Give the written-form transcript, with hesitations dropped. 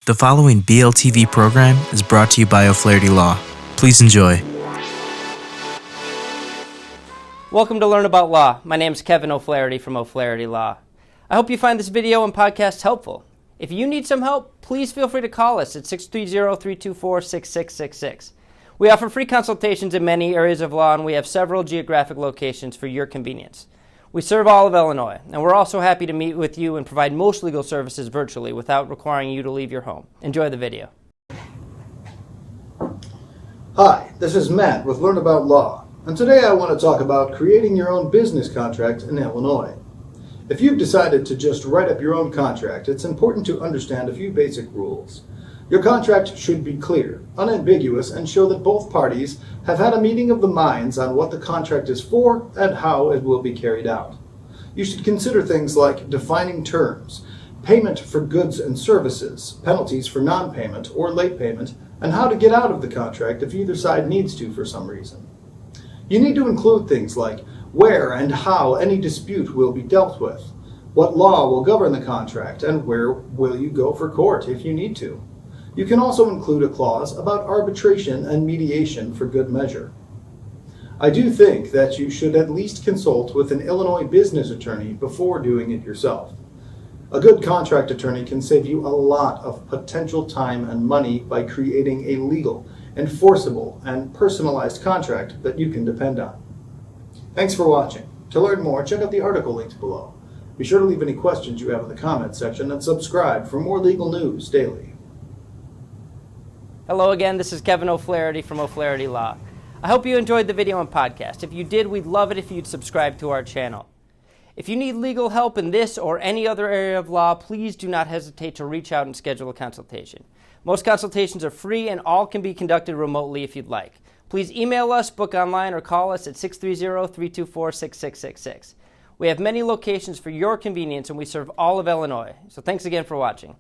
The following BLTV program is brought to you by O'Flaherty Law. Please enjoy. Welcome to Learn About Law. My name is Kevin O'Flaherty from O'Flaherty Law. I hope you find this video and podcast helpful. If you need some help, please feel free to call us at 630-324-6666. We offer free consultations in many areas of law, and we have several geographic locations for your convenience. We serve all of Illinois, and we're also happy to meet with you and provide most legal services virtually without requiring you to leave your home. Enjoy the video. Hi, this is Matt with Learn About Law, and today I want to talk about creating your own business contract in Illinois. If you've decided to just write up your own contract, it's important to understand a few basic rules. Your contract should be clear, unambiguous, and show that both parties have had a meeting of the minds on what the contract is for and how it will be carried out. You should consider things like defining terms, payment for goods and services, penalties for non-payment or late payment, and how to get out of the contract if either side needs to for some reason. You need to include things like where and how any dispute will be dealt with, what law will govern the contract, and where will you go for court if you need to. You can also include a clause about arbitration and mediation for good measure. I do think that you should at least consult with an Illinois business attorney before doing it yourself. A good contract attorney can save you a lot of potential time and money by creating a legal, enforceable, and personalized contract that you can depend on. Thanks for watching. To learn more, check out the article linked below. Be sure to leave any questions you have in the comments section and subscribe for more legal news daily. Hello again, this is Kevin O'Flaherty from O'Flaherty Law. I hope you enjoyed the video and podcast. If you did, we'd love it if you'd subscribe to our channel. If you need legal help in this or any other area of law, please do not hesitate to reach out and schedule a consultation. Most consultations are free and all can be conducted remotely if you'd like. Please email us, book online, or call us at 630-324-6666. We have many locations for your convenience and we serve all of Illinois. So thanks again for watching.